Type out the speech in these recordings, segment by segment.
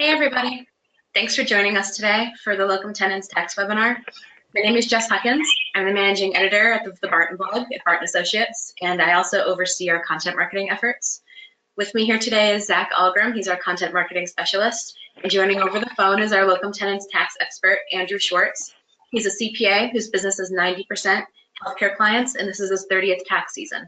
Hey everybody, thanks for joining us today for the Locum Tenens Tax webinar. My name is Jess Huckins. I'm the managing editor of the Barton blog at Barton Associates, and I also oversee our content marketing efforts. With me here today is Zach Algram. He's our content marketing specialist. And joining over the phone is our Locum Tenens tax expert, Andrew Schwartz. He's a CPA whose business is 90% healthcare clients, and this is his 30th tax season.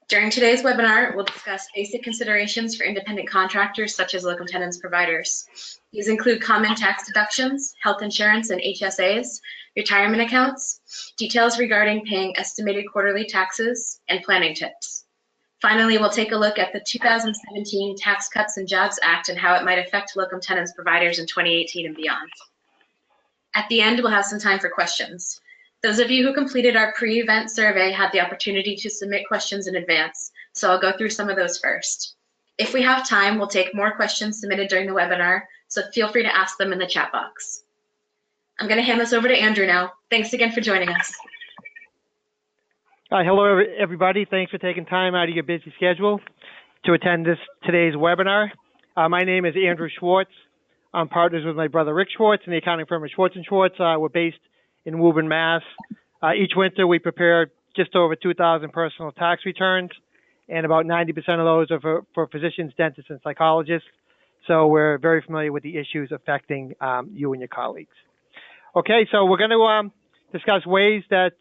During today's webinar, we'll discuss basic considerations for independent contractors such as locum tenens providers. These include common tax deductions, health insurance and HSAs, retirement accounts, details regarding paying estimated quarterly taxes, and planning tips. Finally, we'll take a look at the 2017 Tax Cuts and Jobs Act and how it might affect locum tenens providers in 2018 and beyond. At the end, we'll have some time for questions. Those of you who completed our pre-event survey had the opportunity to submit questions in advance, so I'll go through some of those first. If we have time, we'll take more questions submitted during the webinar, so feel free to ask them in the chat box. I'm going to hand this over to Andrew now. Thanks again for joining us. Hello, everybody. Thanks for taking time out of your busy schedule to attend today's webinar. My name is Andrew Schwartz. I'm partners with my brother Rick Schwartz in the accounting firm of Schwartz & Schwartz. We're based in Woburn, Mass. Each winter, we prepare just over 2,000 personal tax returns, and about 90% of those are for physicians, dentists, and psychologists. So we're very familiar with the issues affecting you and your colleagues. Okay, so we're going to discuss ways that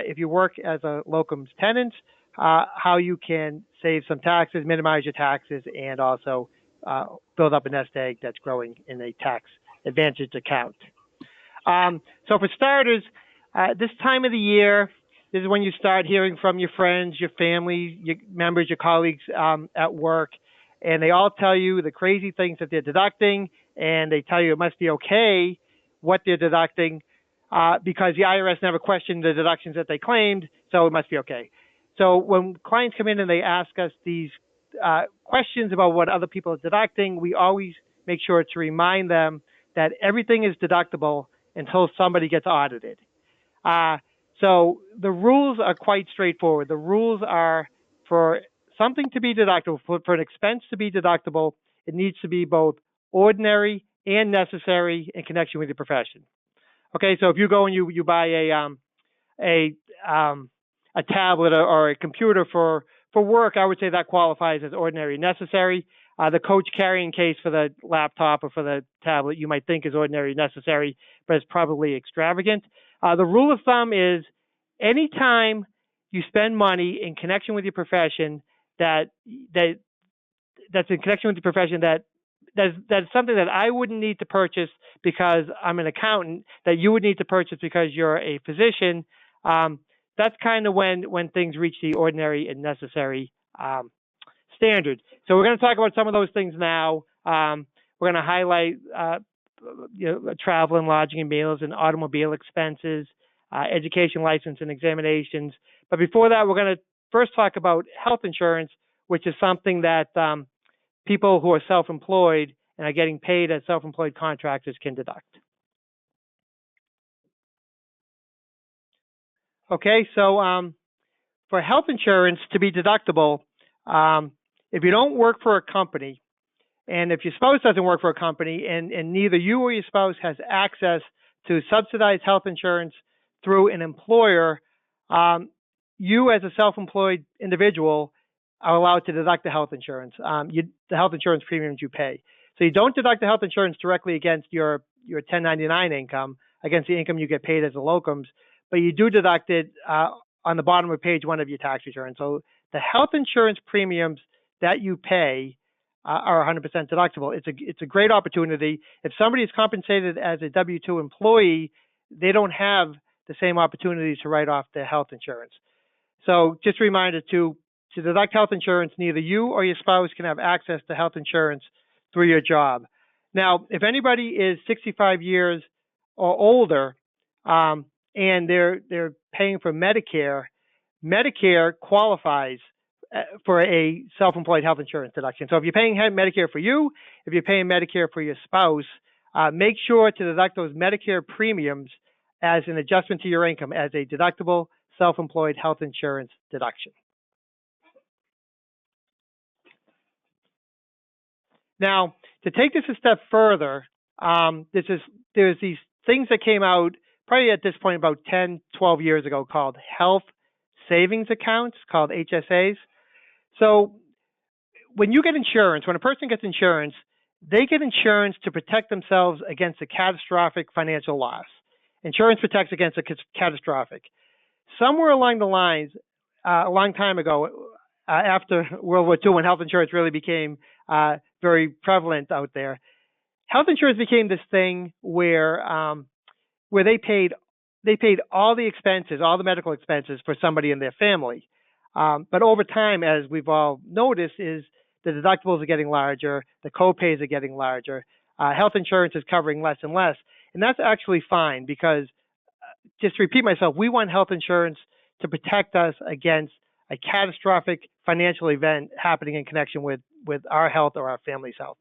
if you work as a locum tenens, how you can save some taxes, minimize your taxes, and also build up a nest egg that's growing in a tax advantage account. So for starters, this time of the year, this is when you start hearing from your friends, your family, your members, your colleagues at work, and they all tell you the crazy things that they're deducting, and they tell you it must be okay what they're deducting because the IRS never questioned the deductions that they claimed, so it must be okay. So when clients come in and they ask us these questions about what other people are deducting, we always make sure to remind them that everything is deductible until somebody gets audited. So the rules are quite straightforward. The rules are for something to be deductible, for an expense to be deductible, it needs to be both ordinary and necessary in connection with your profession. Okay, so if you go and you buy a tablet or a computer for work, I would say that qualifies as ordinary and necessary. The coach carrying case for the laptop or for the tablet you might think is ordinary and necessary, but it's probably extravagant. The rule of thumb is anytime you spend money in connection with your profession that's in connection with the profession that's something that I wouldn't need to purchase because I'm an accountant, that you would need to purchase because you're a physician, that's kind of when things reach the ordinary and necessary standard. So we're going to talk about some of those things now. We're going to highlight travel and lodging and meals and automobile expenses, education, license, and examinations. But before that, we're going to first talk about health insurance, which is something that people who are self-employed and are getting paid as self-employed contractors can deduct. Okay, so for health insurance to be deductible, if you don't work for a company, and if your spouse doesn't work for a company, and neither you or your spouse has access to subsidized health insurance through an employer, you as a self-employed individual are allowed to deduct the health insurance, the health insurance premiums you pay. So you don't deduct the health insurance directly against your 1099 income, against the income you get paid as a locums, but you do deduct it on the bottom of page 1 of your tax return. So the health insurance premiums that you pay are 100% deductible. It's a great opportunity. If somebody is compensated as a W-2 employee, they don't have the same opportunities to write off their health insurance. So just a reminder to deduct health insurance, neither you or your spouse can have access to health insurance through your job. Now, if anybody is 65 years or older and they're paying for Medicare, Medicare qualifies for a self-employed health insurance deduction. So if you're paying Medicare for you, if you're paying Medicare for your spouse, make sure to deduct those Medicare premiums as an adjustment to your income as a deductible self-employed health insurance deduction. Now, to take this a step further, there's these things that came out probably at this point about 10, 12 years ago called health savings accounts, called HSAs. So when you get insurance, when a person gets insurance, they get insurance to protect themselves against a catastrophic financial loss. Insurance protects against a catastrophic. Somewhere along the lines, a long time ago, after World War II, when health insurance really became very prevalent out there, health insurance became this thing where they paid all the expenses, all the medical expenses for somebody in their family. But over time, as we've all noticed, is the deductibles are getting larger, the co-pays are getting larger, health insurance is covering less and less, and that's actually fine because, just to repeat myself, we want health insurance to protect us against a catastrophic financial event happening in connection with our health or our family's health.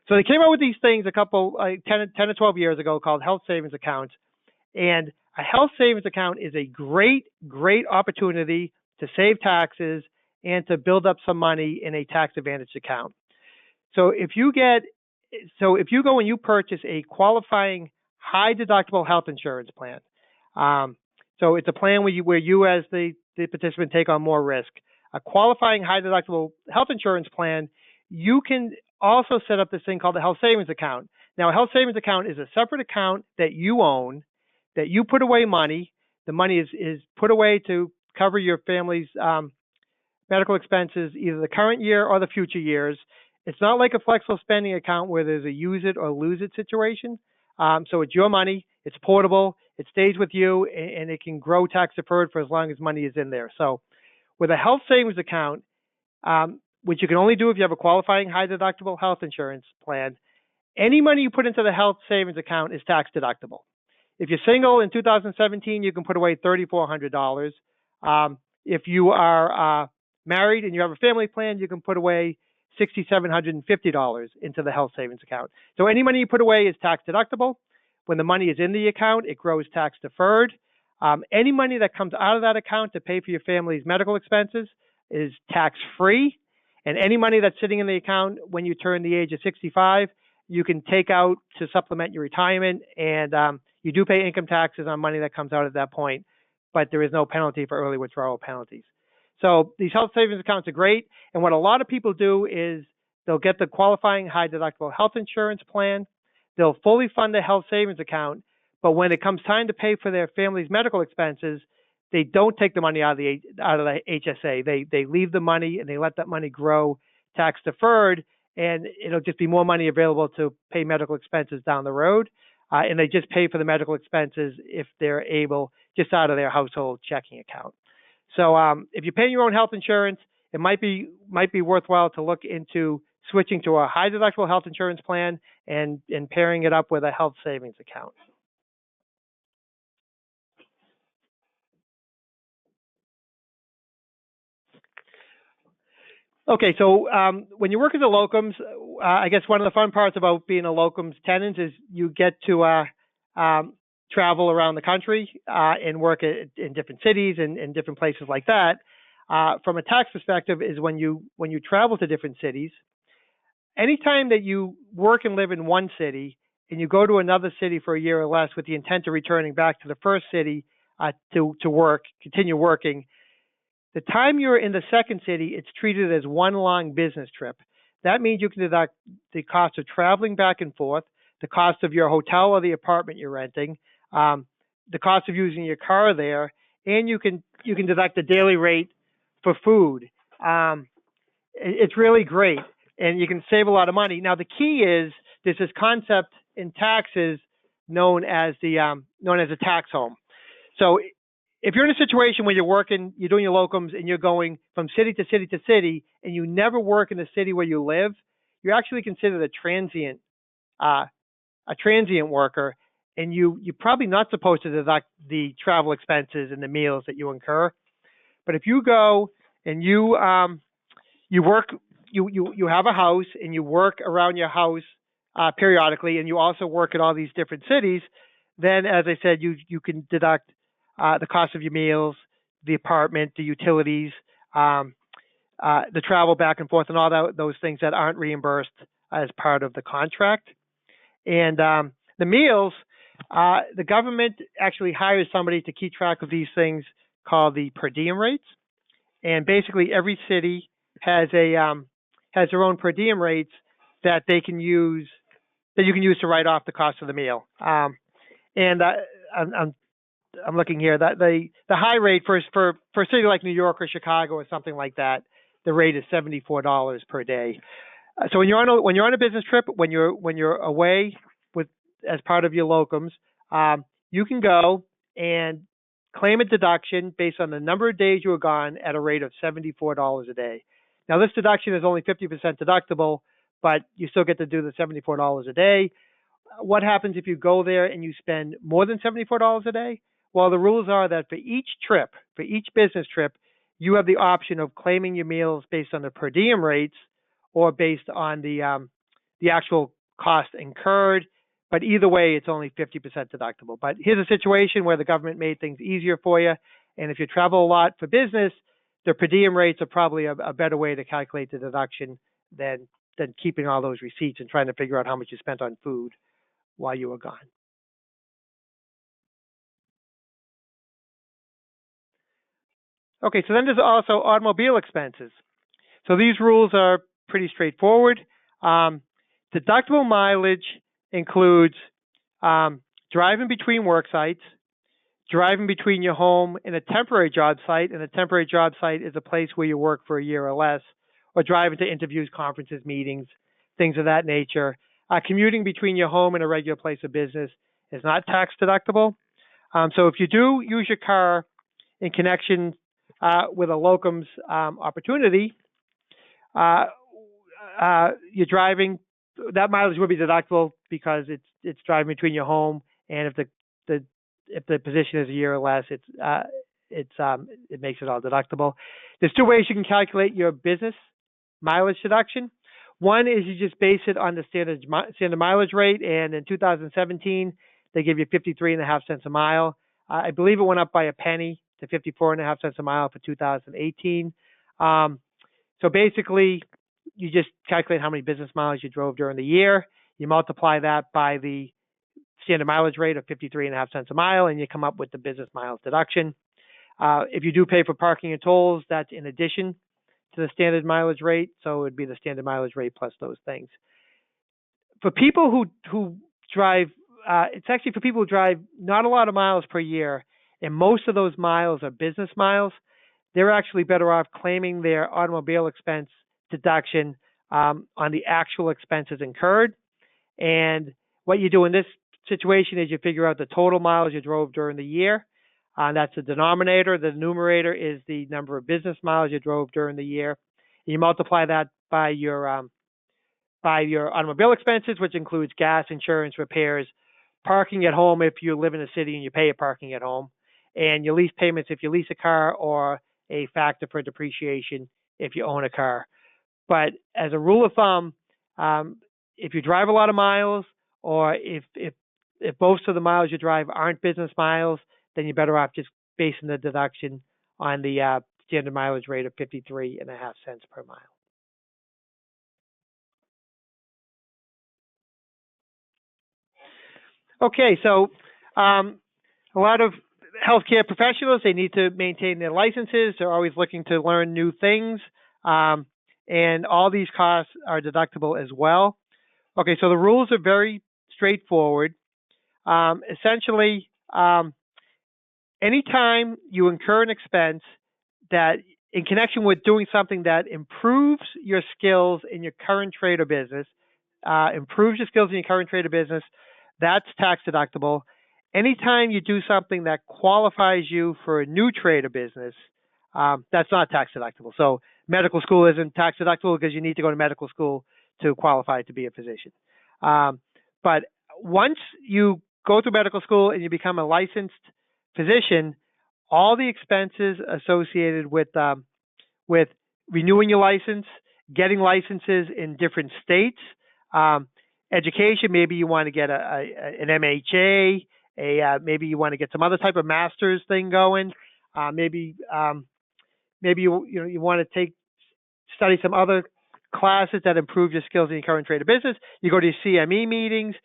So they came out with these things a couple, 10 or 12 years ago called health savings accounts. And a health savings account is a great, great opportunity to save taxes and to build up some money in a tax advantaged account. So if you go and you purchase a qualifying high deductible health insurance plan, so it's a plan where you as the participant take on more risk. A qualifying high deductible health insurance plan, you can also set up this thing called a health savings account. Now, a health savings account is a separate account that you own, that you put away money. The money is put away to cover your family's medical expenses, either the current year or the future years. It's not like a flexible spending account where there's a use it or lose it situation. So it's your money, it's portable, it stays with you, and it can grow tax deferred for as long as money is in there. So with a health savings account, which you can only do if you have a qualifying high deductible health insurance plan, any money you put into the health savings account is tax deductible. If you're single in 2017, you can put away $3,400. If you are married and you have a family plan, you can put away $6,750 into the health savings account. So any money you put away is tax deductible. When the money is in the account, it grows tax deferred. Any money that comes out of that account to pay for your family's medical expenses is tax free. And any money that's sitting in the account when you turn the age of 65, you can take out to supplement your retirement. And you do pay income taxes on money that comes out at that point, but there is no penalty for early withdrawal penalties. So these health savings accounts are great. And what a lot of people do is they'll get the qualifying high deductible health insurance plan. They'll fully fund the health savings account. But when it comes time to pay for their family's medical expenses, they don't take the money out of the HSA. They leave the money and they let that money grow tax deferred, and it'll just be more money available to pay medical expenses down the road. And they just pay for the medical expenses if they're able, just out of their household checking account. So if you're paying your own health insurance, it might be worthwhile to look into switching to a high deductible health insurance plan and pairing it up with a health savings account. Okay, so when you work as a locums, I guess one of the fun parts about being a locums tenens is you get to travel around the country and work in different cities and different places like that. From a tax perspective, is when you travel to different cities, anytime that you work and live in one city and you go to another city for a year or less with the intent of returning back to the first city to continue working, the time you're in the second city, it's treated as one long business trip. That means you can deduct the cost of traveling back and forth, the cost of your hotel or the apartment you're renting, the cost of using your car there, and you can deduct the daily rate for food. It's really great, and you can save a lot of money. Now, the key is there's this concept in taxes known as a tax home. So if you're in a situation where you're working, you're doing your locums, and you're going from city to city to city, and you never work in the city where you live, you're actually considered a transient worker, and you're probably not supposed to deduct the travel expenses and the meals that you incur. But if you go and you work, you have a house and you work around your house periodically, and you also work in all these different cities, then, as I said, you can deduct the cost of your meals, the apartment, the utilities, the travel back and forth, and all those things that aren't reimbursed as part of the contract. And the meals, the government actually hires somebody to keep track of these things called the per diem rates. And basically, every city has their own per diem rates that they can use that you can use to write off the cost of the meal. And I'm looking here that the high rate for a city like New York or Chicago or something like that, the rate is $74 per day. So when you're on a business trip, when you're away with as part of your locums, you can go and claim a deduction based on the number of days you were gone at a rate of $74 a day. Now this deduction is only 50% deductible, but you still get to do the $74 a day. What happens if you go there and you spend more than $74 a day? Well, the rules are that for each business trip, you have the option of claiming your meals based on the per diem rates or based on the actual cost incurred. But either way, it's only 50% deductible. But here's a situation where the government made things easier for you. And if you travel a lot for business, the per diem rates are probably a better way to calculate the deduction than keeping all those receipts and trying to figure out how much you spent on food while you were gone. Okay, so then there's also automobile expenses. So these rules are pretty straightforward. Deductible mileage includes driving between work sites, driving between your home and a temporary job site, and a temporary job site is a place where you work for a year or less, or driving to interviews, conferences, meetings, things of that nature. Commuting between your home and a regular place of business is not tax deductible. So if you do use your car in connection with a locums opportunity, you're driving, that mileage will be deductible because it's driving between your home, and if the position is a year or less, it makes it all deductible. There's two ways you can calculate your business mileage deduction. One is you just base it on the standard mileage rate, and in 2017 they give you 53.5 cents a mile. I believe it went up by a penny to 54.5 cents a mile for 2018. So basically, you just calculate how many business miles you drove during the year. You multiply that by the standard mileage rate of 53.5 cents a mile, and you come up with the business miles deduction. If you do pay for parking and tolls, that's in addition to the standard mileage rate, so it would be the standard mileage rate plus those things. For people who drive, it's actually for people who drive not a lot of miles per year, and most of those miles are business miles. They're actually better off claiming their automobile expense deduction on the actual expenses incurred. And what you do in this situation is you figure out the total miles you drove during the year. That's the denominator. The numerator is the number of business miles you drove during the year. You multiply that by your automobile expenses, which includes gas, insurance, repairs, parking at home if you live in a city and you pay a parking at home, and your lease payments if you lease a car, or a factor for depreciation if you own a car. But as a rule of thumb, if you drive a lot of miles, or if most of the miles you drive aren't business miles, then you're better off just basing the deduction on the standard mileage rate of 53.5 cents per mile. Okay, so a lot of healthcare professionals, they need to maintain their licenses. They're always looking to learn new things. And all these costs are deductible as well. Okay, so the rules are very straightforward. Essentially, anytime you incur an expense that in connection with doing something that improves your skills in your current trade or business, that's tax deductible. Anytime you do something that qualifies you for a new trade or business, that's not tax deductible. So medical school isn't tax deductible because you need to go to medical school to qualify to be a physician. But once you go through medical school and you become a licensed physician, all the expenses associated with renewing your license, getting licenses in different states, education, maybe you want to get an MHA, maybe you want to get some other type of master's thing going, maybe you want to study some other classes that improve your skills in your current trade of business. You go to your CME meetings.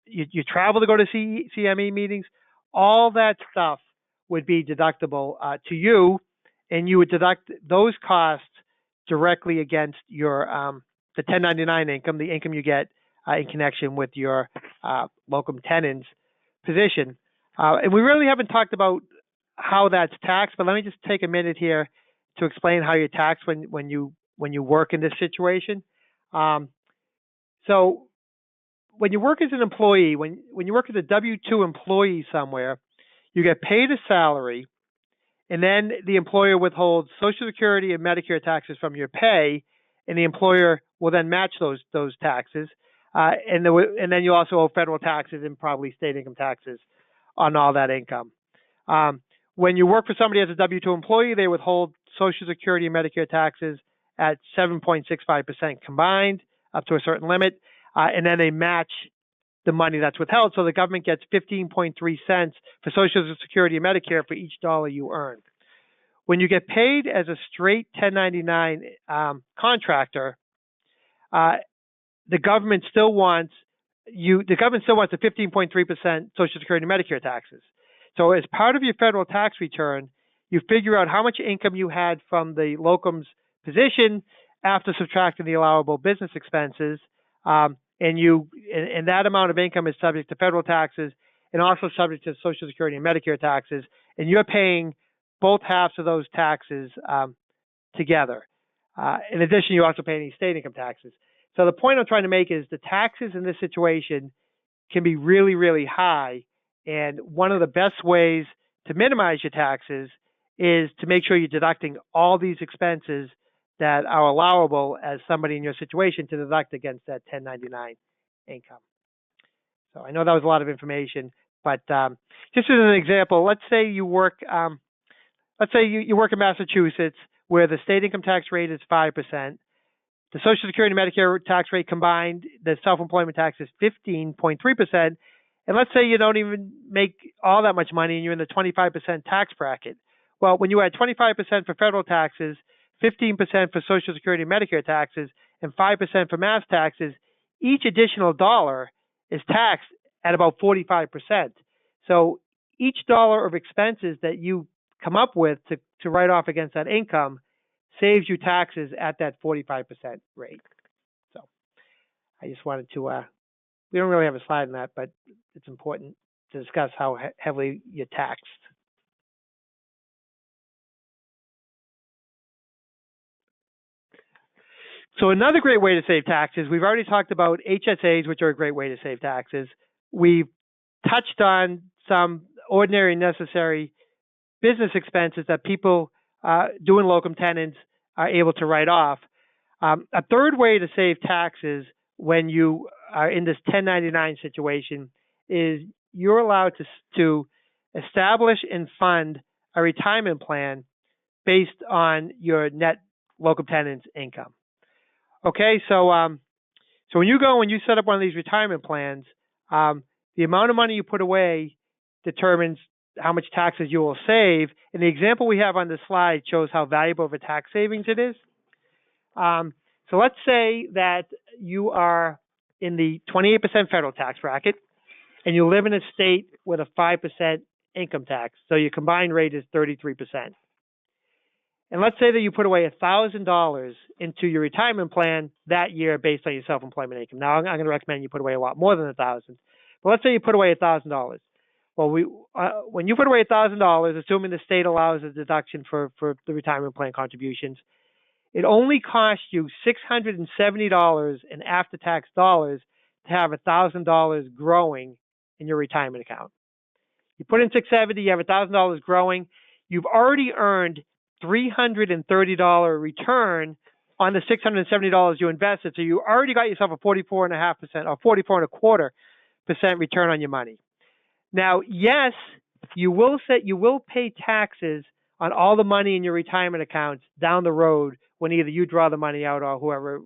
You travel to go to CME meetings. All that stuff would be deductible to you, and you would deduct those costs directly against your the 1099 income, the income you get in connection with your locum tenens position. And we really haven't talked about how that's taxed, but let me just take a minute here to explain how you're taxed when you work in this situation. So when you work as an employee, when you work as a W-2 employee somewhere, you get paid a salary, and then the employer withholds Social Security and Medicare taxes from your pay, and the employer will then match those taxes, and then you also owe federal taxes and probably state income taxes on all that income. When you work for somebody as a W-2 employee, they withhold Social Security and Medicare taxes at 7.65% combined, up to a certain limit, and then they match the money that's withheld. So the government gets 15.3 cents for Social Security and Medicare for each dollar you earn. When you get paid as a straight 1099 contractor, the government still wants the 15.3% Social Security and Medicare taxes. So as part of your federal tax return, you figure out how much income you had from the locum's position after subtracting the allowable business expenses, and that amount of income is subject to federal taxes and also subject to Social Security and Medicare taxes, and you're paying both halves of those taxes together. In addition, you also pay any state income taxes. So the point I'm trying to make is the taxes in this situation can be really, really high, and one of the best ways to minimize your taxes is to make sure you're deducting all these expenses that are allowable as somebody in your situation to deduct against that 1099 income. So I know that was a lot of information, but just as an example, let's say you work, you work in Massachusetts where the state income tax rate is 5%. The Social Security and Medicare tax rate combined, the self-employment tax is 15.3%. And let's say you don't even make all that much money and you're in the 25% tax bracket. Well, when you add 25% for federal taxes, 15% for Social Security and Medicare taxes, and 5% for mass taxes, each additional dollar is taxed at about 45%. So each dollar of expenses that you come up with to write off against that income saves you taxes at that 45% rate. So I just wanted to, we don't really have a slide on that, but it's important to discuss how heavily you're taxed. So another great way to save taxes, we've already talked about HSAs, which are a great way to save taxes. We've touched on some ordinary and necessary business expenses that people doing locum tenens are able to write off. A third way to save taxes when you are in this 1099 situation is you're allowed to establish and fund a retirement plan based on your net locum tenens income. Okay, so when you set up one of these retirement plans, the amount of money you put away determines how much taxes you will save. And the example we have on this slide shows how valuable of a tax savings it is. So let's say that you are in the 28% federal tax bracket and you live in a state with a 5% income tax. So your combined rate is 33%. And let's say that you put away $1,000 into your retirement plan that year based on your self-employment income. Now, I'm going to recommend you put away a lot more than $1,000. But let's say you put away $1,000. Well, when you put away $1,000, assuming the state allows a deduction for the retirement plan contributions, it only costs you $670 in after-tax dollars to have $1,000 growing in your retirement account. You put in $670, you have $1,000 growing. You've already earned $330 return on the $670 you invested. So you already got yourself a 44.5% or 44.25% return on your money. Now, yes, you will pay taxes on all the money in your retirement accounts down the road when either you draw the money out or whoever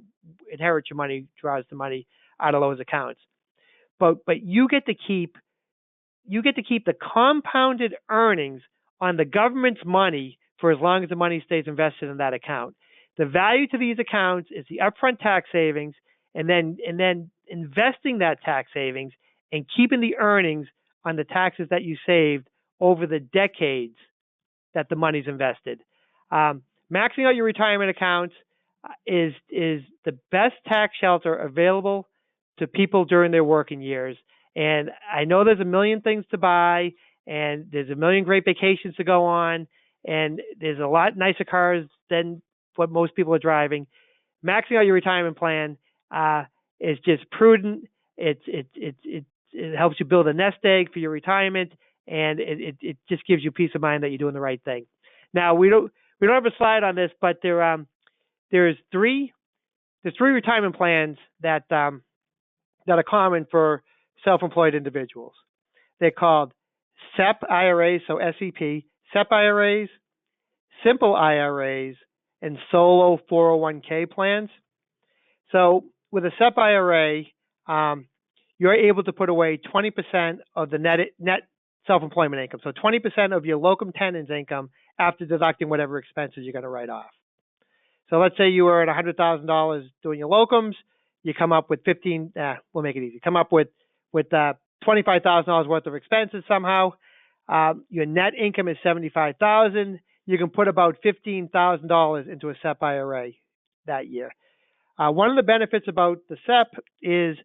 inherits your money draws the money out of those accounts. But you get to keep the compounded earnings on the government's money for as long as the money stays invested in that account. The value to these accounts is the upfront tax savings, and then investing that tax savings and keeping the earnings on the taxes that you saved over the decades that the money's invested. Maxing out your retirement accounts is the best tax shelter available to people during their working years. And I know there's a million things to buy, and there's a million great vacations to go on, and there's a lot nicer cars than what most people are driving. Maxing out your retirement plan is just prudent. It helps you build a nest egg for your retirement, and it just gives you peace of mind that you're doing the right thing. Now we don't have a slide on this, but there's three retirement plans that are common for self-employed individuals. They're called SEP IRAs, so SEP, SEP IRAs, simple IRAs, and solo 401k plans. So with a SEP IRA, you're able to put away 20% of the net self-employment income. So 20% of your locum tenens income after deducting whatever expenses you're going to write off. So let's say you were at $100,000 doing your locums, you come up with we'll make it easy. Come up with $25,000 worth of expenses somehow. Your net income is $75,000. You can put about $15,000 into a SEP IRA that year. One of the benefits about the SEP is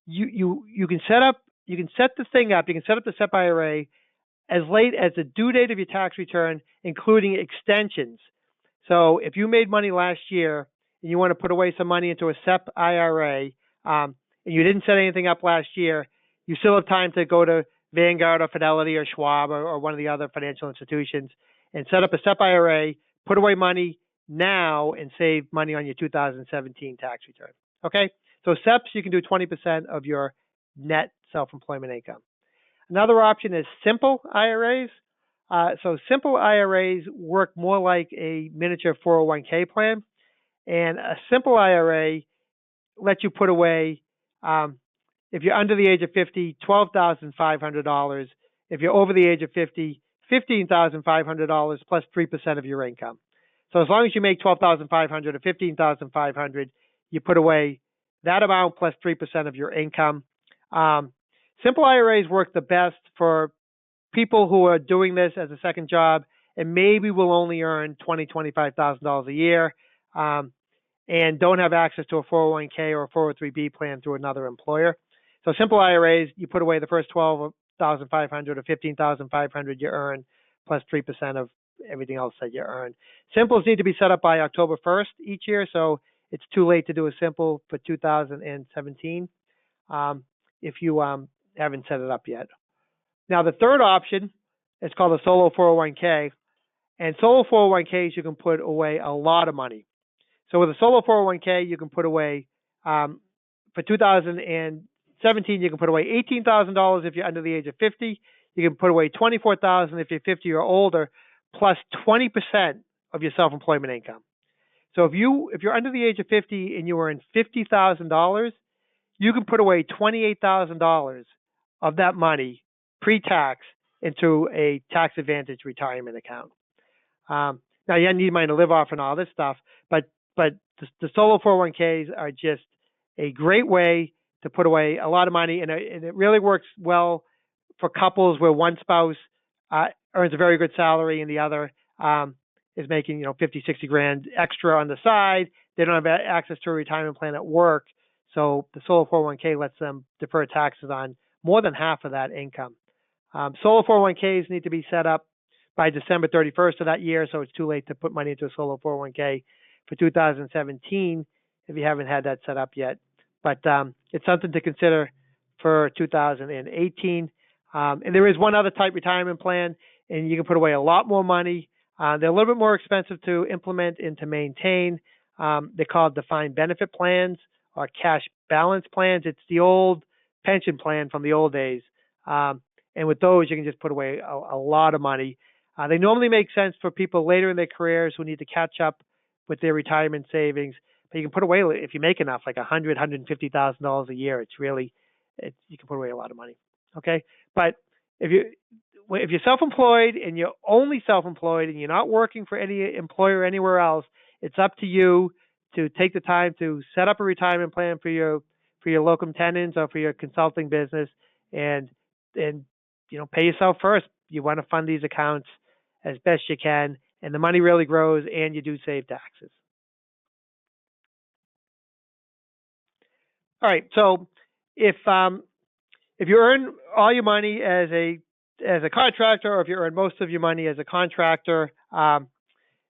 you can set the thing up. You can set up the SEP IRA as late as the due date of your tax return, including extensions. So if you made money last year and you want to put away some money into a SEP IRA, and you didn't set anything up last year, you still have time to go to Vanguard or Fidelity or Schwab or one of the other financial institutions and set up a SEP IRA, put away money now, and save money on your 2017 tax return. Okay? So SEPs, you can do 20% of your net self-employment income. Another option is simple IRAs. So simple IRAs work more like a miniature 401k plan. And a simple IRA lets you put away, if you're under the age of 50, $12,500. If you're over the age of 50, $15,500 plus 3% of your income. So as long as you make $12,500 or $15,500, you put away that amount plus 3% of your income. Simple IRAs work the best for people who are doing this as a second job and maybe will only earn $20,000, $25,000 a year, and don't have access to a 401k or a 403b plan through another employer. So simple IRAs, you put away the first $12,500 or $15,500 you earn, plus 3% of everything else that you earn. Simples need to be set up by October 1st each year, so it's too late to do a simple for 2017 if you haven't set it up yet. Now, the third option is called a solo 401k, and solo 401ks, you can put away a lot of money. So with a solo 401k, you can put away, for 2017, you can put away $18,000 if you're under the age of 50. You can put away $24,000 if you're 50 or older, plus 20% of your self-employment income. So if you're under the age of 50 and you earn $50,000, you can put away $28,000 of that money pre-tax into a tax-advantaged retirement account. Now, you need money to live off and all this stuff, but the solo 401ks are just a great way to put away a lot of money, and it really works well for couples where one spouse earns a very good salary and the other is making 50, 60 grand extra on the side. They don't have access to a retirement plan at work, so the solo 401k lets them defer taxes on more than half of that income. Solo 401ks need to be set up by December 31st of that year, so it's too late to put money into a solo 401k for 2017 if you haven't had that set up yet. But it's something to consider for 2018. And there is one other type retirement plan, and you can put away a lot more money. They're a little bit more expensive to implement and to maintain. They're called defined benefit plans or cash balance plans. It's the old pension plan from the old days. And with those, you can just put away a lot of money. They normally make sense for people later in their careers who need to catch up with their retirement savings. But you can put away, if you make enough, like $100,000, $150,000 a year, you can put away a lot of money. Okay, but if you're self-employed and you're only self-employed and you're not working for any employer anywhere else, It's up to you to take the time to set up a retirement plan for your locum tenens or for your consulting business, and pay yourself first. You want to fund these accounts as best you can, and the money really grows, and you do save taxes. All right, so if you earn all your money as a contractor, or if you earn most of your money as a contractor,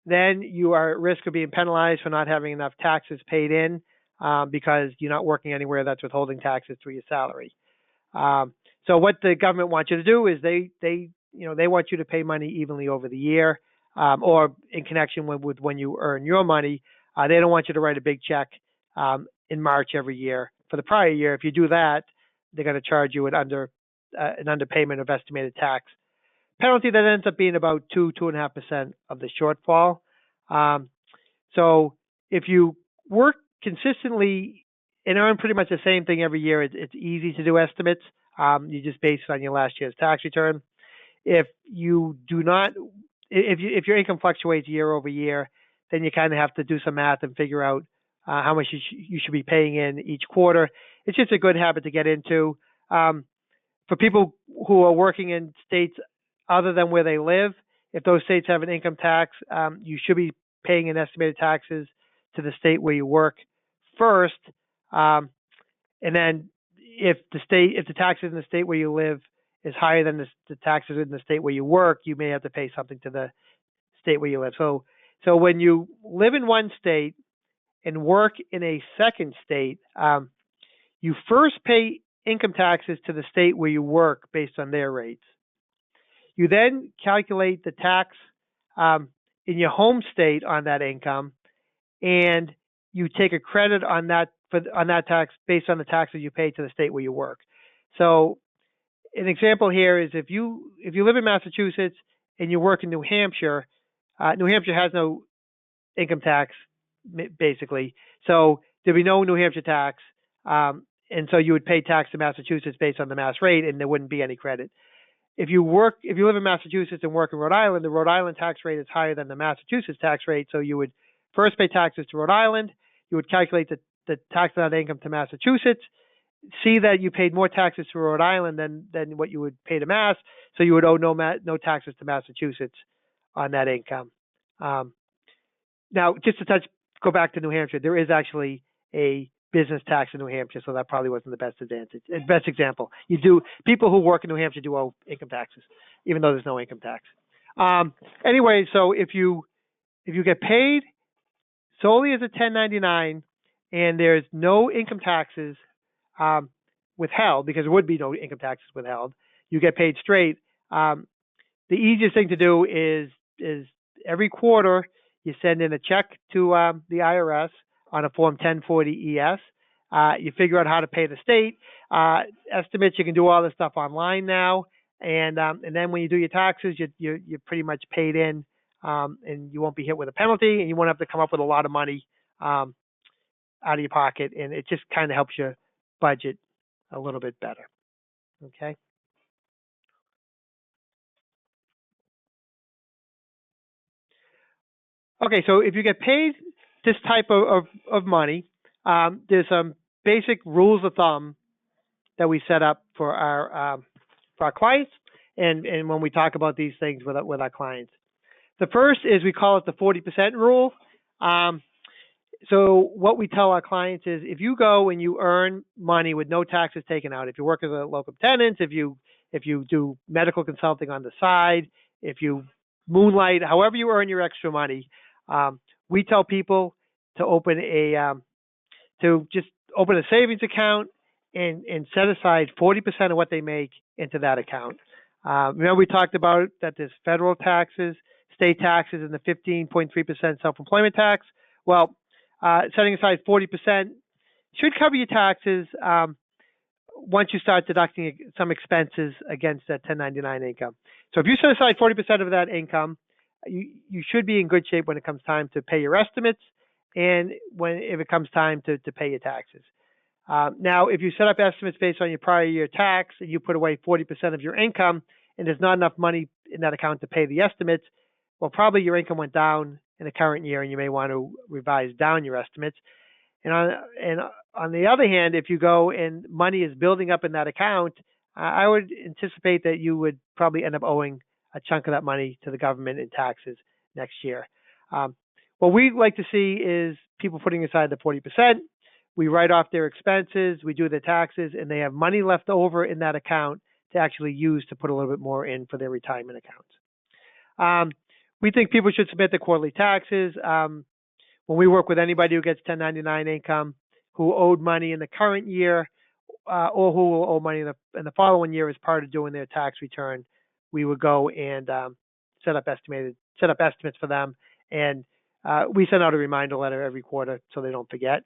then you are at risk of being penalized for not having enough taxes paid in because you're not working anywhere that's withholding taxes through your salary. So what the government wants you to do is they want you to pay money evenly over the year, or in connection with when you earn your money. They don't want you to write a big check in March every year for the prior year. If you do that, they're going to charge you an underpayment of estimated tax penalty that ends up being about 2.5% of the shortfall. So if you work consistently and earn pretty much the same thing every year, it's easy to do estimates. You just base it on your last year's tax return. If you do not, if your income fluctuates year over year, then you kind of have to do some math and figure out how much you should be paying in each quarter. It's just a good habit to get into. For people who are working in states other than where they live, if those states have an income tax, you should be paying in estimated taxes to the state where you work first. And then if the taxes in the state where you live is higher than the taxes in the state where you work, you may have to pay something to the state where you live. So when you live in one state and work in a second state, you first pay income taxes to the state where you work based on their rates. You then calculate the tax in your home state on that income, and you take a credit on that tax based on the taxes you pay to the state where you work. So an example here is if you live in Massachusetts and you work in New Hampshire, New Hampshire has no income tax basically, so there'd be no New Hampshire tax, and so you would pay tax to Massachusetts based on the Mass rate, and there wouldn't be any credit. If you live in Massachusetts and work in Rhode Island, the Rhode Island tax rate is higher than the Massachusetts tax rate, so you would first pay taxes to Rhode Island. You would calculate the tax on that income to Massachusetts, see that you paid more taxes to Rhode Island than what you would pay to Mass, so you would owe no taxes to Massachusetts on that income. Now, just to go back to New Hampshire, there is actually a business tax in New Hampshire, so that probably wasn't the best example. People who work in New Hampshire do owe income taxes, even though there's no income tax. Anyway, so if you get paid solely as a 1099 and there's no income taxes withheld, because there would be no income taxes withheld, you get paid straight. The easiest thing to do is every quarter you send in a check to the IRS on a Form 1040-ES. You figure out how to pay the state. Estimates, you can do all this stuff online now. And then when you do your taxes, you're pretty much paid in, and you won't be hit with a penalty, and you won't have to come up with a lot of money out of your pocket. And it just kind of helps you budget a little bit better. Okay. Okay, so if you get paid this type of money, there's some basic rules of thumb that we set up for our clients, and when we talk about these things with our clients. The first is we call it the 40% rule. So what we tell our clients is if you go and you earn money with no taxes taken out, if you work as a locum tenens, if you do medical consulting on the side, if you moonlight, however you earn your extra money, we tell people to open a savings account and set aside 40% of what they make into that account. Remember we talked about that there's federal taxes, state taxes, and the 15.3% self-employment tax. Well, setting aside 40% should cover your taxes once you start deducting some expenses against that 1099 income. So if you set aside 40% of that income, you should be in good shape when it comes time to pay your estimates and if it comes time to pay your taxes. Now, if you set up estimates based on your prior year tax and you put away 40% of your income and there's not enough money in that account to pay the estimates, well, probably your income went down in the current year, and you may want to revise down your estimates. And on the other hand, if you go and money is building up in that account, I would anticipate that you would probably end up owing a chunk of that money to the government in taxes next year. What we like to see is people putting aside the 40%. We write off their expenses, we do their taxes, and they have money left over in that account to actually use to put a little bit more in for their retirement accounts. We think people should submit their quarterly taxes. When we work with anybody who gets 1099 income, who owed money in the current year, or who will owe money in the following year as part of doing their tax return, we would go and set up estimates for them, and we send out a reminder letter every quarter so they don't forget.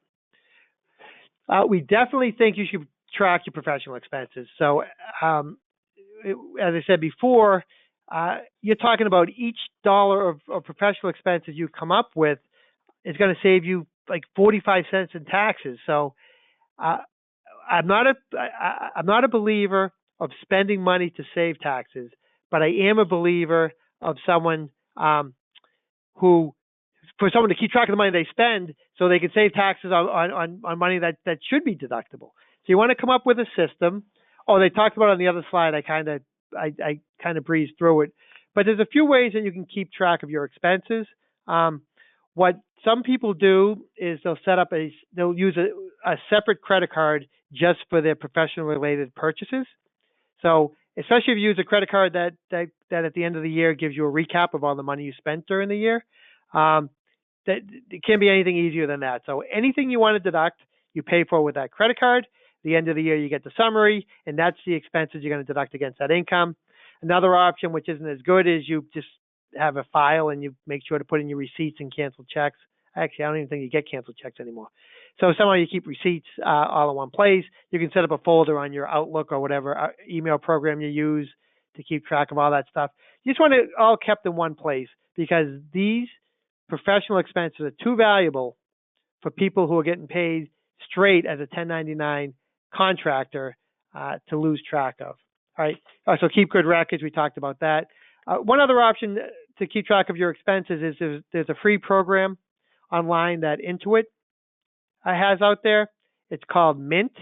We definitely think you should track your professional expenses. So, as I said before, you're talking about each dollar of professional expenses you come up with is going to save you like 45 cents in taxes. So, I'm not a believer of spending money to save taxes, but I am a believer of someone for someone to keep track of the money they spend so they can save taxes on money that should be deductible. So you want to come up with a system. Oh, they talked about it on the other slide. I kind of breezed through it. But there's a few ways that you can keep track of your expenses. What some people do is they'll use a separate credit card just for their professional related purchases. So especially if you use a credit card that at the end of the year gives you a recap of all the money you spent during the year, that it can't be anything easier than that. So anything you want to deduct, you pay for with that credit card. At the end of the year, you get the summary, and that's the expenses you're going to deduct against that income. Another option, which isn't as good, is you just have a file and you make sure to put in your receipts and canceled checks. Actually, I don't even think you get canceled checks anymore. So somehow you keep receipts all in one place. You can set up a folder on your Outlook or whatever email program you use to keep track of all that stuff. You just want it all kept in one place because these professional expenses are too valuable for people who are getting paid straight as a 1099 contractor to lose track of. All right. So keep good records. We talked about that. One other option to keep track of your expenses is there's a free program online that Intuit has out there. It's called Mint.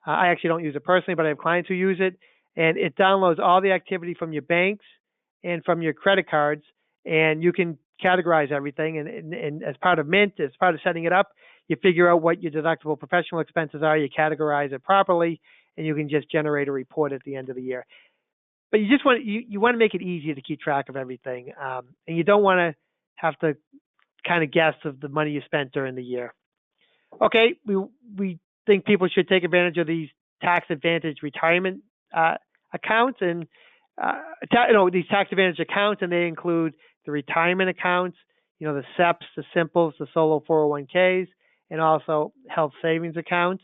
I actually don't use it personally, but I have clients who use it. And it downloads all the activity from your banks and from your credit cards, and you can categorize everything. And as part of Mint, as part of setting it up, you figure out what your deductible professional expenses are, you categorize it properly, and you can just generate a report at the end of the year. But you just want to make it easier to keep track of everything, and you don't want to have to kind of guess of the money you spent during the year. Okay, we think people should take advantage of these tax advantage retirement accounts and these tax advantage accounts, and they include the retirement accounts, the SEPs, the Simples, the solo 401ks, and also health savings accounts.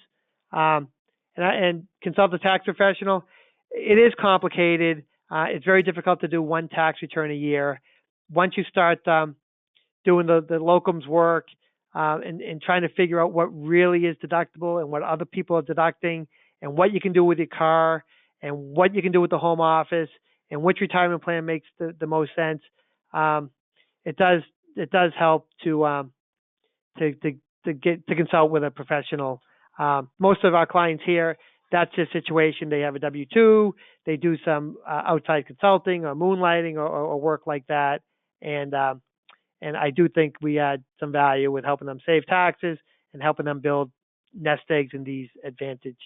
And consult a tax professional. It is complicated. It's very difficult to do one tax return a year. Once you start doing the locums work and trying to figure out what really is deductible and what other people are deducting and what you can do with your car and what you can do with the home office and which retirement plan makes the most sense, it does help to consult with a professional. Most of our clients here, that's their situation. They have a W-2, they do some outside consulting or moonlighting or work like that, and I do think we add some value with helping them save taxes and helping them build nest eggs in these advantaged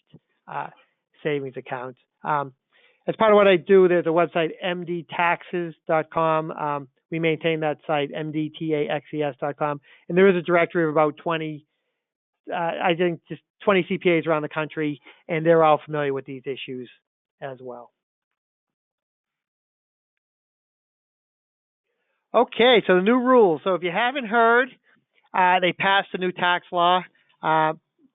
savings accounts. As part of what I do, there's a website, mdtaxes.com. We maintain that site, mdtaxes.com, and there is a directory of about 20 CPAs around the country, and they're all familiar with these issues as well. Okay, so the new rules. So if you haven't heard, they passed a new tax law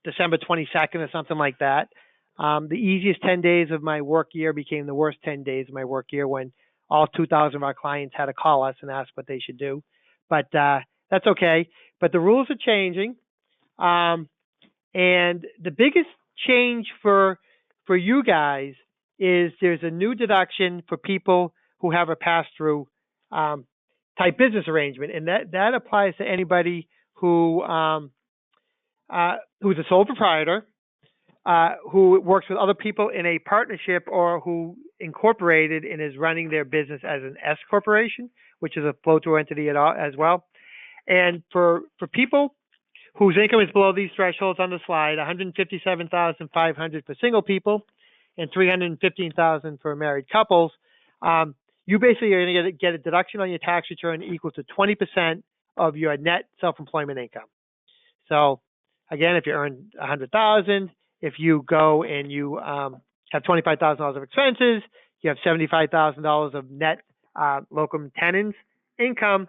December 22nd or something like that. The easiest 10 days of my work year became the worst 10 days of my work year when all 2,000 of our clients had to call us and ask what they should do. But that's okay. But the rules are changing. And the biggest change for you guys is there's a new deduction for people who have a pass-through type business arrangement, and that applies to anybody who who's a sole proprietor, who works with other people in a partnership, or who incorporated and is running their business as an S corporation, which is a flow-through entity as well. And for people whose income is below these thresholds on the slide, $157,500 for single people and $315,000 for married couples, you basically are going to get a deduction on your tax return equal to 20% of your net self-employment income. So again, if you earn $100,000, if you go and you have $25,000 of expenses, you have $75,000 of net Locum Tenens income,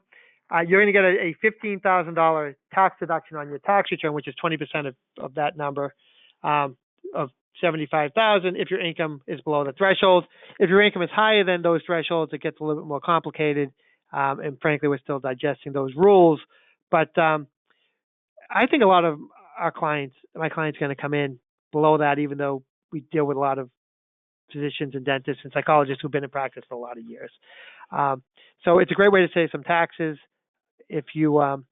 you're going to get a $15,000 tax deduction on your tax return, which is 20% of that number of $75,000 if your income is below the threshold. If your income is higher than those thresholds, it gets a little bit more complicated. And frankly, we're still digesting those rules. But I think a lot of my clients are going to come in below that, even though we deal with a lot of physicians and dentists and psychologists who've been in practice for a lot of years. So it's a great way to save some taxes if you, and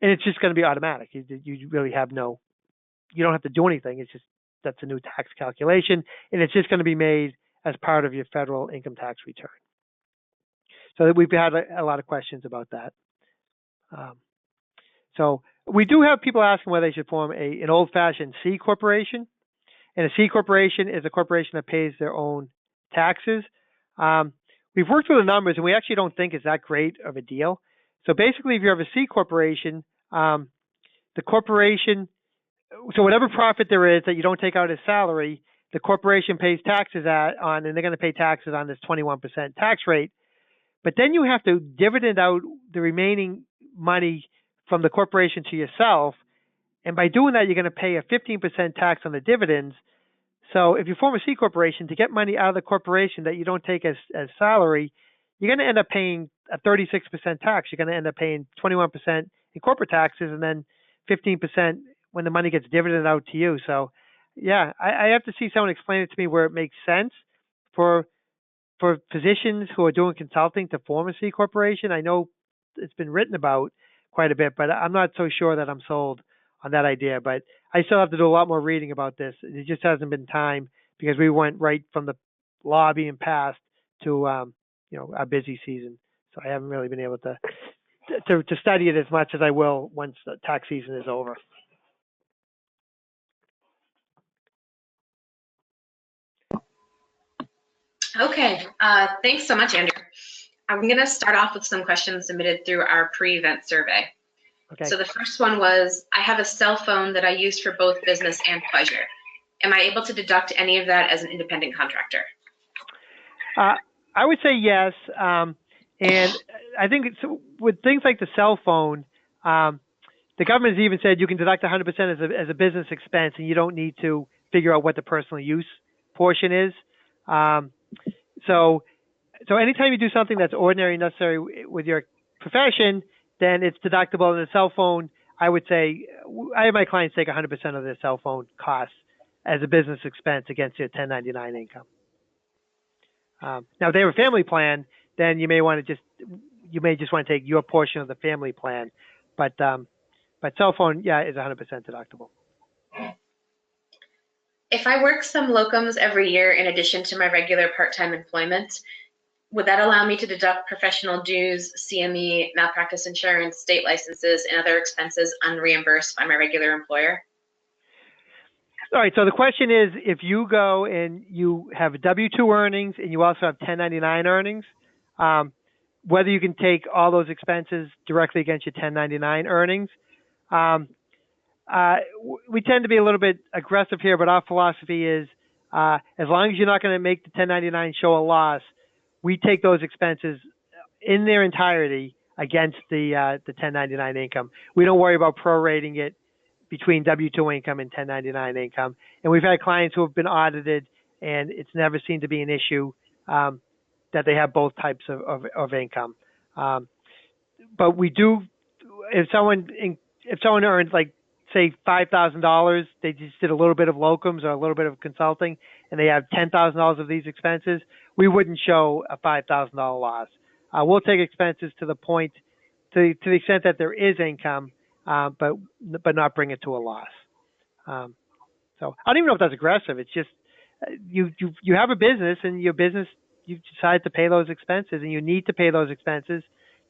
it's just going to be automatic. You really have you don't have to do anything. It's just, that's a new tax calculation, and it's just going to be made as part of your federal income tax return. So we've had a lot of questions about that. So we do have people asking whether they should form an old-fashioned C corporation. And a C corporation is a corporation that pays their own taxes. We've worked through the numbers, and we actually don't think it's that great of a deal. So basically, if you have a C corporation, the corporation, so whatever profit there is that you don't take out as salary, the corporation pays taxes on, and they're going to pay taxes on this 21% tax rate. But then you have to dividend out the remaining money from the corporation to yourself. And by doing that, you're going to pay a 15% tax on the dividends. So if you form a C corporation, to get money out of the corporation that you don't take as salary, you're going to end up paying a 36% tax. You're going to end up paying 21% in corporate taxes, and then 15% when the money gets dividended out to you. So yeah, I have to see someone explain it to me where it makes sense for physicians who are doing consulting to form a C corporation. I know it's been written about quite a bit, but I'm not so sure that I'm sold on that idea. But I still have to do a lot more reading about this. It just hasn't been time because we went right from the law being passed to our busy season. So I haven't really been able to study it as much as I will once the tax season is over. Okay, thanks so much, Andrew. I'm going to start off with some questions submitted through our pre-event survey. Okay. So the first one was, I have a cell phone that I use for both business and pleasure. Am I able to deduct any of that as an independent contractor? I would say yes. And I think with things like the cell phone, the government has even said you can deduct 100% as a business expense, and you don't need to figure out what the personal use portion is. So anytime you do something that's ordinary and necessary with your profession, then it's deductible. And the cell phone, I would say, I have my clients take 100% of their cell phone costs as a business expense against your 1099 income. Now, if they have a family plan, then you may just want to take your portion of the family plan. But cell phone, yeah, is 100% deductible. If I work some locums every year in addition to my regular part-time employment, would that allow me to deduct professional dues, CME, malpractice insurance, state licenses, and other expenses unreimbursed by my regular employer? All right, so the question is, if you go and you have W-2 earnings and you also have 1099 earnings, whether you can take all those expenses directly against your 1099 earnings. We tend to be a little bit aggressive here, but our philosophy is as long as you're not going to make the 1099 show a loss, we take those expenses in their entirety against the 1099 income. We don't worry about prorating it between W-2 income and 1099 income. And we've had clients who have been audited, and it's never seemed to be an issue that they have both types of income. But we do, if someone earns, like, say $5,000, they just did a little bit of locums or a little bit of consulting, and they have $10,000 of these expenses, we wouldn't show a $5,000 loss. we'll take expenses to the point, to the extent that there is income, but not bring it to a loss. So I don't even know if that's aggressive. It's just you have a business, and your business, you decide to pay those expenses, and you need to pay those expenses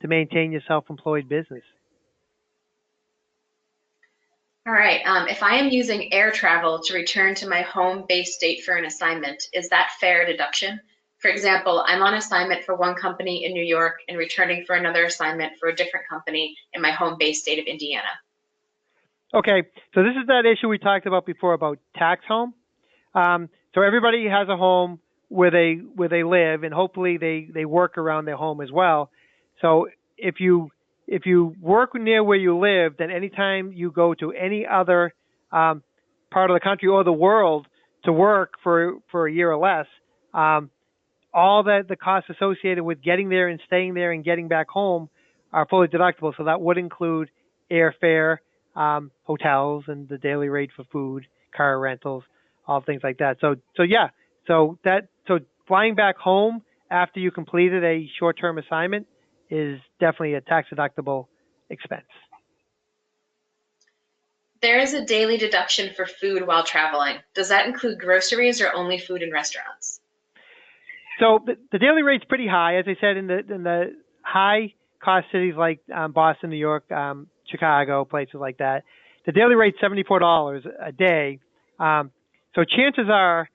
to maintain your self-employed business. All right. If I am using air travel to return to my home base state for an assignment, is that fair deduction? For example, I'm on assignment for one company in New York and returning for another assignment for a different company in my home base state of Indiana. Okay, so this is that issue we talked about before about tax home. So everybody has a home where they live, and hopefully they work around their home as well. So if you work near where you live, then anytime you go to any other part of the country or the world to work for a year or less, all the costs associated with getting there and staying there and getting back home are fully deductible. So that would include airfare, hotels, and the daily rate for food, car rentals, all things like that. So flying back home after you completed a short-term assignment is definitely a tax-deductible expense. There is a daily deduction for food while traveling. Does that include groceries or only food in restaurants? So the daily rate's pretty high, as I said, in the high-cost cities like Boston, New York, Chicago, places like that. The daily rate's $74 a day. So chances are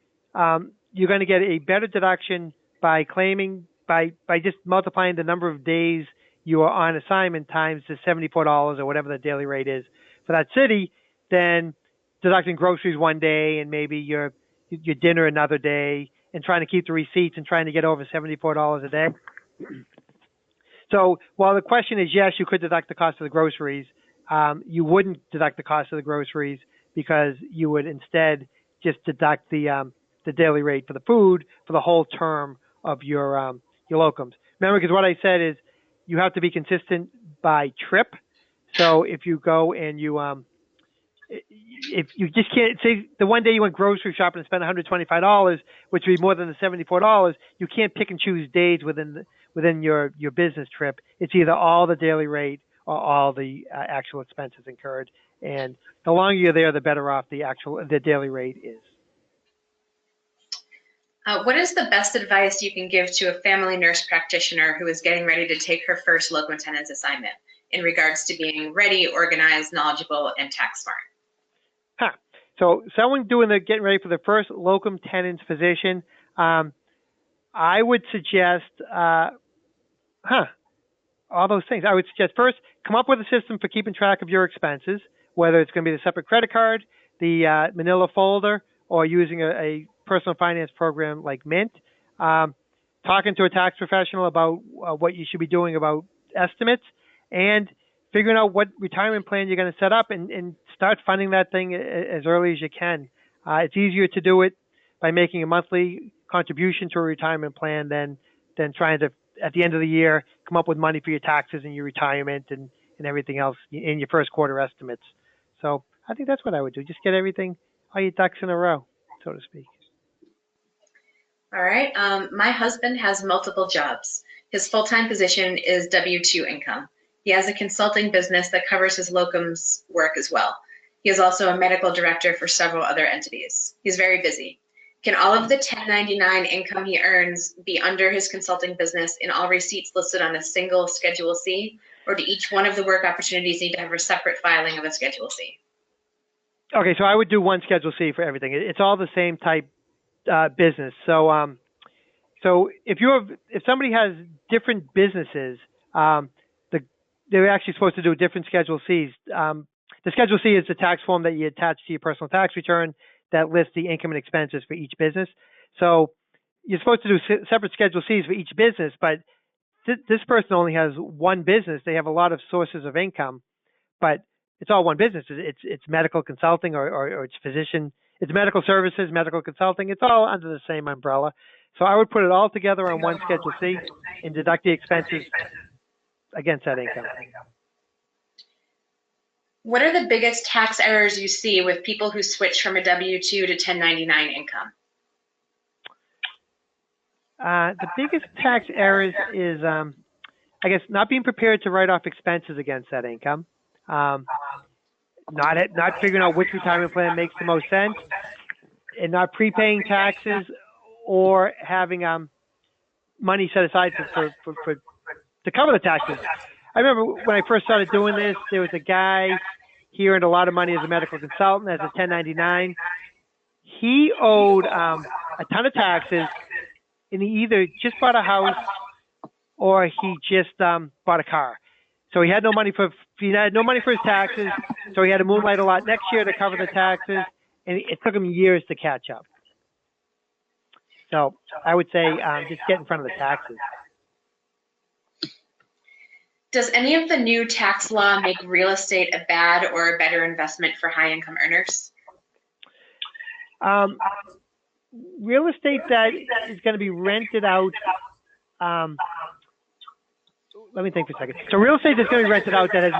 you're going to get a better deduction by claiming by just multiplying the number of days you are on assignment times the $74 or whatever the daily rate is for that city, than deducting groceries one day and maybe your dinner another day, and trying to keep the receipts and trying to get over $74 a day. So while the question is yes, you could deduct the cost of the groceries, you wouldn't deduct the cost of the groceries, because you would instead just deduct the daily rate for the food for the whole term of your locums. Remember, because what I said is you have to be consistent by trip. So if you go and if you just can't say the one day you went grocery shopping and spent $125, which would be more than the $74, you can't pick and choose days within your business trip. It's either all the daily rate or all the actual expenses incurred. And the longer you're there, the better off the daily rate is. What is the best advice you can give to a family nurse practitioner who is getting ready to take her first locum tenens assignment in regards to being ready, organized, knowledgeable, and tax smart? So someone getting ready for the first locum tenens position, I would suggest, all those things. I would suggest first, come up with a system for keeping track of your expenses, whether it's going to be the separate credit card, the manila folder, or using a personal finance program like Mint. Talking to a tax professional about what you should be doing about estimates, and figuring out what retirement plan you're going to set up, and start funding that thing as early as you can. It's easier to do it by making a monthly contribution to a retirement plan than trying to, at the end of the year, come up with money for your taxes and your retirement and everything else in your first quarter estimates. So I think that's what I would do. Just get all your ducks in a row, so to speak. All right. My husband has multiple jobs. His full-time position is W-2 income. He has a consulting business that covers his locums work as well. He is also a medical director for several other entities. He's very busy. Can all of the 1099 income he earns be under his consulting business in all receipts listed on a single Schedule C, or do each one of the work opportunities need to have a separate filing of a Schedule C? Okay, so I would do one Schedule C for everything. It's all the same type business. So if somebody has different businesses, they're actually supposed to do different Schedule Cs. The Schedule C is the tax form that you attach to your personal tax return that lists the income and expenses for each business. So you're supposed to do separate Schedule Cs for each business, but this person only has one business. They have a lot of sources of income, but it's all one business. It's medical consulting or it's physician. It's medical services, medical consulting. It's all under the same umbrella. So I would put it all together on one Schedule C and deduct the expenses against that income. What are the biggest tax errors you see with people who switch from a W-2 to 1099 income? The biggest tax errors is I guess, not being prepared to write off expenses against that income, not figuring out which retirement plan makes the most sense, and not prepaying taxes or having money set aside to cover the taxes. I remember when I first started doing this, there was a guy, he earned a lot of money as a medical consultant, as a 1099. He owed a ton of taxes, and he either just bought a house or he just bought a car. So he had no money for his taxes, so he had to moonlight a lot next year to cover the taxes, and it took him years to catch up. So I would say just get in front of the taxes. Does any of the new tax law make real estate a bad or a better investment for high-income earners? Real estate that is going to be rented out. Let me think for a second. So real estate that's going to be rented out that has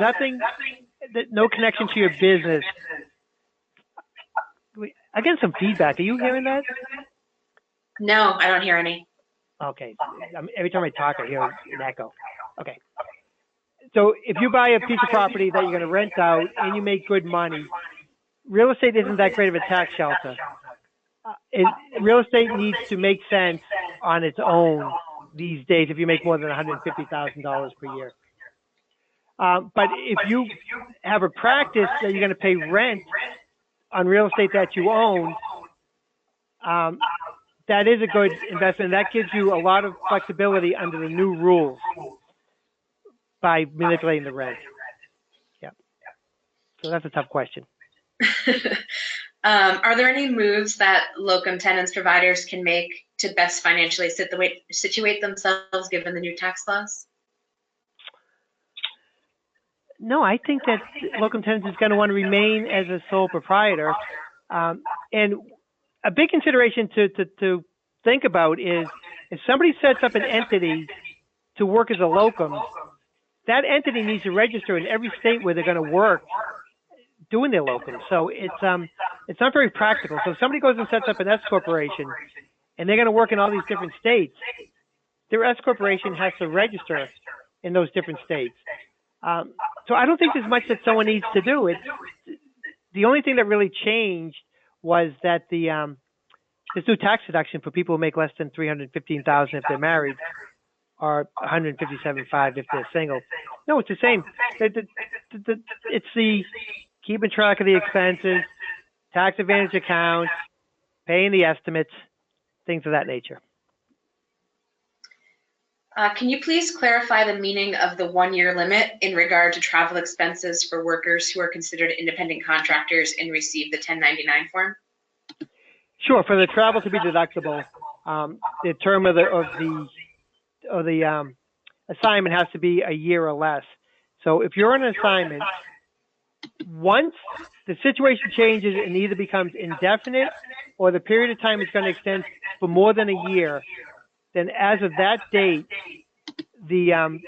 no connection to your business. I get some feedback. Are you hearing that? No, I don't hear any. Okay. Every time I talk, I hear an echo. Okay. So if you buy a piece of property that you're going to rent out and you make good money, real estate isn't that great of a tax shelter. Real estate needs to make sense on its own these days if you make more than $150,000 per year. But if you have a practice that you're going to pay rent on real estate that you own, that is a good investment. That gives you a lot of flexibility under the new rules by manipulating the rent. Yeah. So that's a tough question. Are there any moves that locum tenens providers can make to best financially situate themselves given the new tax laws? No, I think that locum tenens is going to want to remain as a sole proprietor. And a big consideration to think about is if somebody sets up an entity to work as a locum, that entity needs to register in every state where they're going to work doing their locum. So it's not very practical. So if somebody goes and sets up an S corporation and they're going to work in all these different states, their S corporation has to register in those different states. So I don't think there's much that someone needs to do. The only thing that really changed was that this new tax deduction for people who make less than $315,000 if they're married, or $157,500 if they're single. No, it's the same. It's the keeping track of the expenses, tax advantage accounts, paying the estimates, things of that nature. Can you please clarify the meaning of the 1-year limit in regard to travel expenses for workers who are considered independent contractors and receive the 1099 form? Sure. For the travel to be deductible, the term of the assignment has to be a year or less. So if you're on an assignment, once the situation changes and either becomes indefinite or the period of time is going to extend for more than a year, then as of that date, the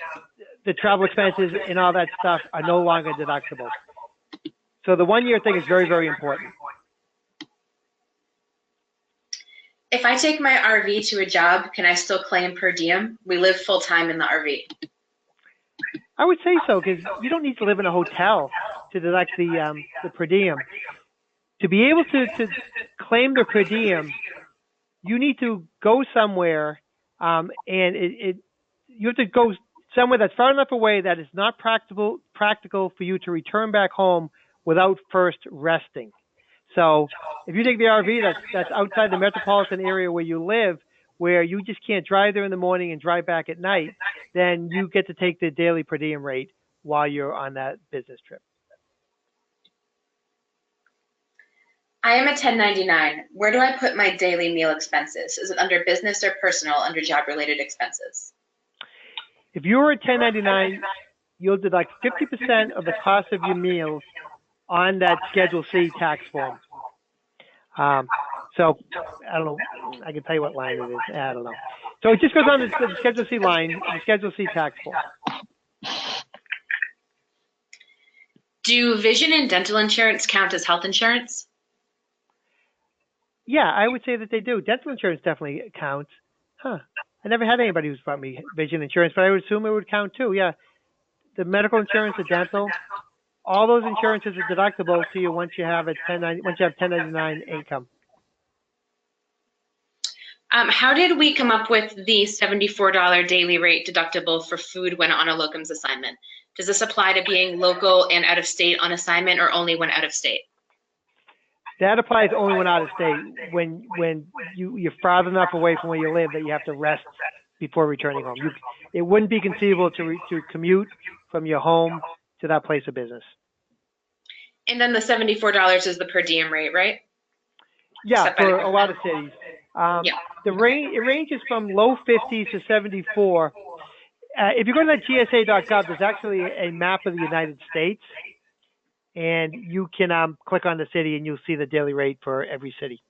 travel expenses and all that stuff are no longer deductible. So the 1-year thing is very, very important. If I take my RV to a job, can I still claim per diem? We live full-time in the RV. I would say so, because you don't need to live in a hotel to deduct the per diem. To be able to claim the per diem, you need to go somewhere, and you have to go somewhere that's far enough away that it's not practical for you to return back home without first resting. So if you take the RV that's outside the metropolitan area where you live, where you just can't drive there in the morning and drive back at night, then you get to take the daily per diem rate while you're on that business trip. I am a 1099. Where do I put my daily meal expenses? Is it under business or personal under job-related expenses? If you're a 1099, you'll deduct 50% of the cost of your meals on that Schedule C tax form. So I don't know. I can tell you what line it is. I don't know. So it just goes on the Schedule C line, the Schedule C tax form. Do vision and dental insurance count as health insurance? Yeah, I would say that they do. Dental insurance definitely counts. I I never had anybody who's brought me vision insurance, but I would assume it would count too. Yeah, the medical insurance, the dental, all those insurances are deductible to you once you have once you have 1099 income. How did we come up with the $74 daily rate deductible for food when on a locums assignment? Does this apply to being local and out of state on assignment, or only when out of state? That applies only when out of state, when you're far enough away from where you live that you have to rest before returning home. It wouldn't be conceivable to commute from your home to that place of business. And then the $74 is the per diem rate, right? Yeah, for a lot of cities. Yeah. It ranges from low 50s to 74. If you go to that GSA.gov, there's actually a map of the United States, and you can click on the city and you'll see the daily rate for every city.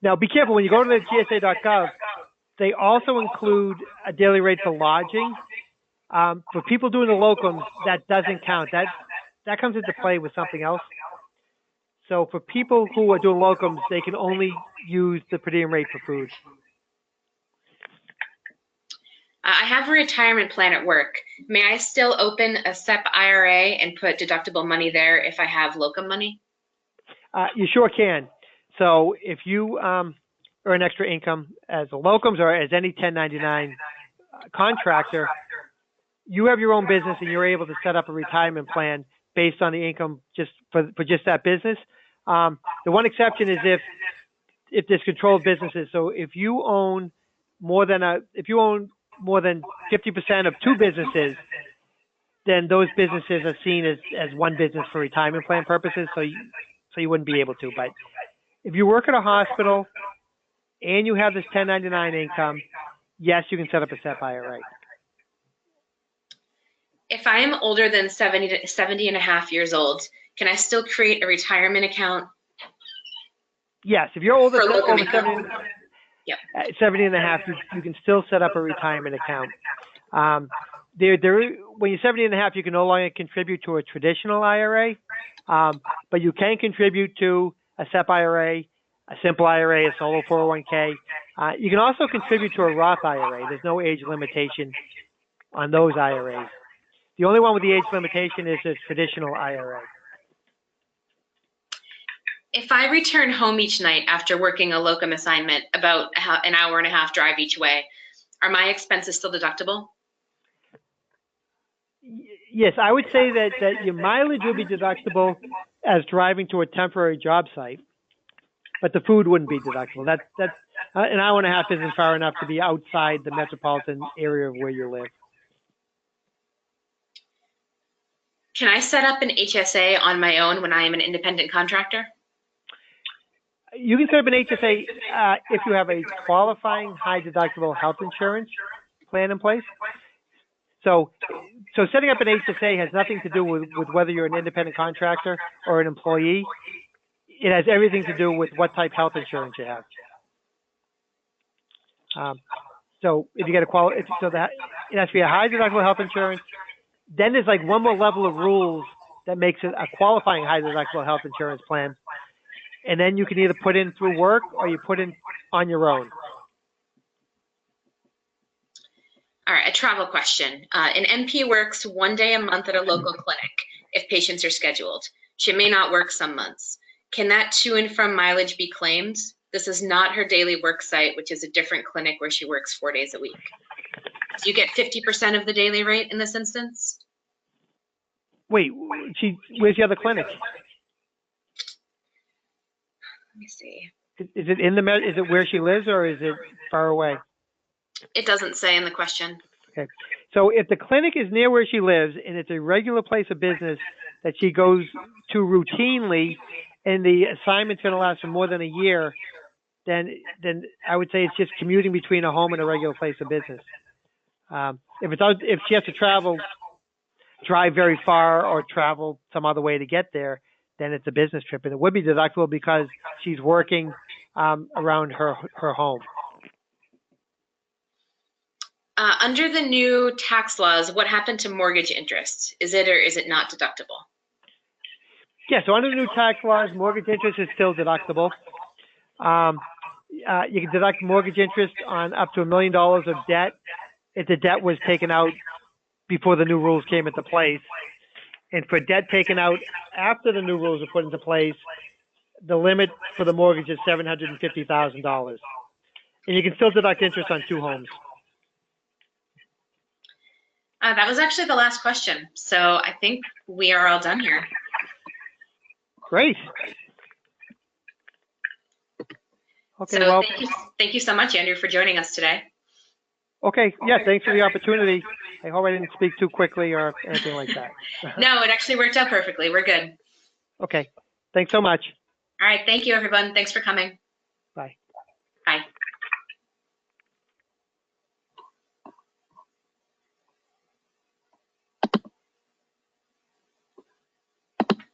Now, be careful when you go to the GSA.gov. They also include a daily rate for lodging. For people doing the locums, that doesn't count. That comes into play with something else. So for people who are doing locums, they can only use the per diem rate for food. I have a retirement plan at work. May I still open a SEP IRA and put deductible money there if I have locum money? You sure can. So if you earn extra income as a locums or as any 1099 contractor, you have your own business and you're able to set up a retirement plan based on the income just for just that business. The one exception is if there's controlled businesses. So if you own more than 50% of two businesses, then those businesses are seen as one business for retirement plan purposes. So you wouldn't be able to. But if you work at a hospital and you have this 1099 income, yes, you can set up a SEP IRA. If I am older than 70 and a half years old, can I still create a retirement account? Yes, if you're older than over 70 and a half, you can still set up a retirement account. When you're 70 and a half, you can no longer contribute to a traditional IRA, but you can contribute to a SEP IRA, a simple IRA, a solo 401k. You can also contribute to a Roth IRA. There's no age limitation on those IRAs. The only one with the age limitation is a traditional IRA. If I return home each night after working a locum assignment, about an hour and a half drive each way, are my expenses still deductible? Yes, I would say that your mileage will be deductible as driving to a temporary job site, but the food wouldn't be deductible. That's an hour and a half isn't far enough to be outside the metropolitan area of where you live. Can I set up an HSA on my own when I am an independent contractor? You can set up an HSA if you have a qualifying high deductible health insurance plan in place. So setting up an HSA has nothing to do with whether you're an independent contractor or an employee. It has everything to do with what type health insurance you have. So if you get it has to be a high deductible health insurance. Then there's like one more level of rules that makes it a qualifying high deductible health insurance plan. And then you can either put in through work or you put in on your own. All right, a travel question. An NP works one day a month at a local clinic if patients are scheduled. She may not work some months. Can that to and from mileage be claimed? This is not her daily work site, which is a different clinic where she works 4 days a week. Do you get 50% of the daily rate in this instance? Wait, where's the other clinic? Let me see. Is it is it where she lives or is it far away? It doesn't say in the question. Okay. So if the clinic is near where she lives and it's a regular place of business that she goes to routinely and the assignment's going to last for more than a year, then I would say it's just commuting between a home and a regular place of business. If she has to drive very far or travel some other way to get there, then it's a business trip. And it would be deductible because she's working around her home. Under the new tax laws, what happened to mortgage interest? Is it or is it not deductible? Yeah, so under the new tax laws, mortgage interest is still deductible. You can deduct mortgage interest on up to $1 million of debt if the debt was taken out before the new rules came into place. And for debt taken out after the new rules were put into place, the limit for the mortgage is $750,000. And you can still deduct interest on 2 homes. That was actually the last question. So I think we are all done here. Great. Okay, So well, thank you so much, Andrew, for joining us today. okay, yeah, thanks for the opportunity. I hope I didn't speak too quickly or anything like that. No, it actually worked out perfectly. We're good. Okay, thanks so much. All right. Thank you, everyone. Thanks for coming. Bye.